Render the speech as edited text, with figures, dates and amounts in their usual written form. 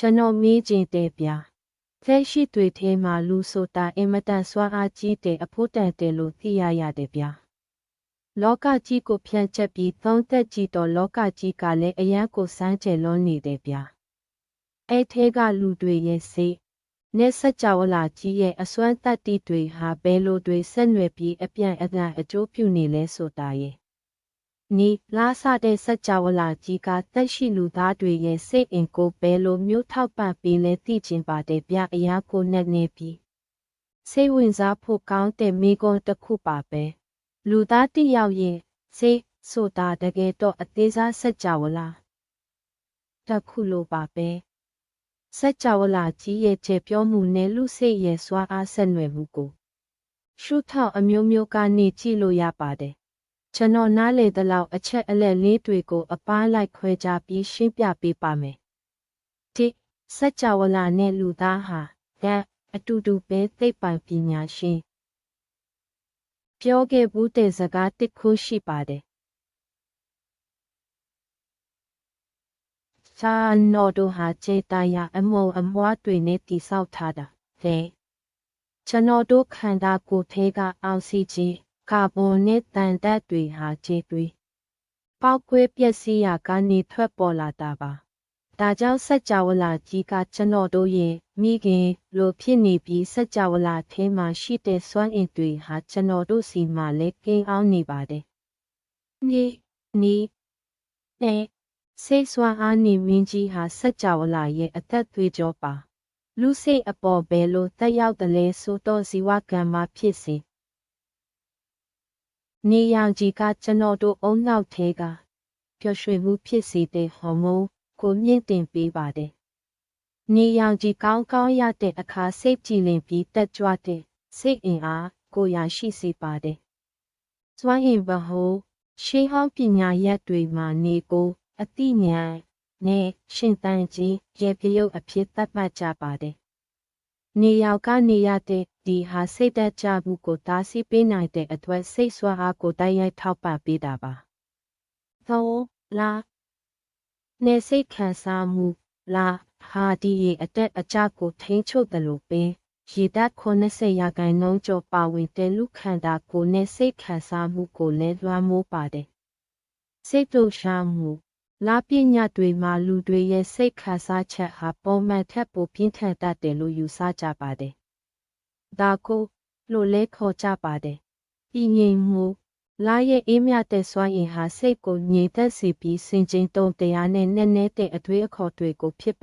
ကျွန်တော်မေးချင်တယ်ဗျာလက်ရှိတွေထဲမှာလူဆိုတာအင်မတန်စွမ်းအားကြီးတဲ့အဖို့တန်တယ်လို့သိရရတယ်ဗျာလောကကြီးကိုဖြန့်ချက်ပြီးသုံးသက်ကြည့်တော့လောကကြီးကလည်းအရန်ကိုစမ်းကြယ်လွန်နေတယ်ဗျာအဲ့ထဲကလူတွေရဲ့စိတ်နဲ့စัจ java လာကြီးရဲ့အစွမ်းတတ္တိတွေဟာဘယ်လိုတွေဆက်နွယ်ပြီးအပြန်အလှန်အကျိုးပြုနေလဲဆိုတာရဲ့နီလာစတဲ့စัจ java လာကြီးကသက်ရှိလူသားတွေရဲ့စိတ်အင်ကိုဘယ်လိုမျိုးထောက်ပံ့ပေးလဲသိချင်ပါတယ်ဗျအရာကိုနဲ့နေပြီးစိတ်ဝင်စားဖို့ကောင်းတဲ့မိကွန်းတစ်ခုပါပဲလူသားတစ်ယောက်ရဲ့စိတ်ဆိုတာတကယ်တော့အသေးစားစัจ java လာတစ်ခုလိုပါပဲစัจ java လာကြီးရဲ့ကျေပြောမှုနဲ့လူစိတ်ရဲ့စွမ်းအားဆက်နွယ်မှုကိုရှုထောင့်အမျိုးမျိုးကနေကြည့်လို့ရပါတယ်ကျွန်တော်နားလေသလောက်အချက်အလက်လေးတွေကိုအပားလိုက်ခွဲခြားပြီးရှင်းပြပေးပါမယ်ဒီစัจ java လာနဲ့လူသားဟာအတူတူပဲသိပ္ပံပညာရှင်ပြောခဲ့ဘူးတဲ့စကားတစ်ခုရှိပါတယ်စာနော်တို့ဟာခြေတရာအမုံအမွားတွေနဲ့တိဆောက်ထားတာတဲ့ကျွန်တော်တို့ခန္ဓာကိုယ်ထဲကအောက်ဆီဂျင်ကာဗွန်နဲ့တန်ဓာတ်တွေဟာခြေတွေပေါက်ကွဲပျက်စီးရာကနေထွက်ပေါ်လာတာပါဒါကြောင့်စัจ java လာကြီးကကျွန်တော်တို့ရဲ့မိခင်လိုဖြစ်နေပြီးစัจ java လာထဲမှာရှိတဲ့စွမ်းအင်တွေဟာကျွန်တော်တို့စီမှာလည်းကင်းအောင်နေပါတယ်နီနဲ့စိတ်စွမ်းအားနေမင်းကြီးဟာစัจ java လာရဲ့အသက်သွေးကြောပါလူစိတ်အပေါ်ဘယ်လိုတက်ရောက်တယ်လဲဆိုတော့ဇီဝကံမှာဖြစ်စေနေရောင်ကြီးကကျွန်တော်တို့အုံနောက်ထဲကပျော်ရွှင်မှုဖြစ်စေတဲ့ဟော်မုန်းကိုမြင့်တင်ပေးပါတယ်နေရောင်ကြီးကောင်းကောင်းရတဲ့အခါစိတ်ကြည်လင်ပြီးတက်ကြွတဲ့စိတ်အင်အားကိုရရှိစေပါတယ်စွမ်းအင်ဘဟုရှေးဟောင်းပညာရပ်တွေမှာနေကိုအတိညာနဲ့ရှင်သန်ခြင်းရဲ့ပြုတ်အဖြစ်သတ်မှတ်ကြပါတယ်နေရောက်ကနေရတဲ့ဒီဟာစိတ်သက်ကြမှုကိုတားဆီးပေးနိုင်တဲ့အတွက်စိတ်စွမ်းအားကိုတိုက်ရိုက်ထောက်ပံ့ပေးတာပါသောလာနေစိတ်ခံစားမှုလာဟာဒီရဲ့အတက်အကျကိုထိန်းချုပ်တယ်လို့ပင်ရေဓာတ်90%ရာခိုင်နှုန်းကျော်ပါဝင်တဲ့လူခန္ဓာကိုယ်နဲ့စိတ်ခံစားမှုကိုလည်းလွှမ်းမိုးပါတယ်စိတ်လှုပ်ရှားမှုလာပညာတွေမှာလူတွေရဲ့စိတ်ခံစားချက်ဟာပုံမှန်ထက်ပိုပြင်းထန်တတ်တယ်လို့ယူဆကြပါတယ်ဒါကိုလို့လဲခေါ်ကြပါတယ်ဤငြိမ်မှုလာရဲ့အေးမြတဲ့စွမ်းအင်ဟာစိတ်ကိုငြိမ်သက်စေပြီးစင်ကြင်တုံတရားနဲ့နက်နဲတဲ့အထွေးအခေါ်တွေကိုဖြစ်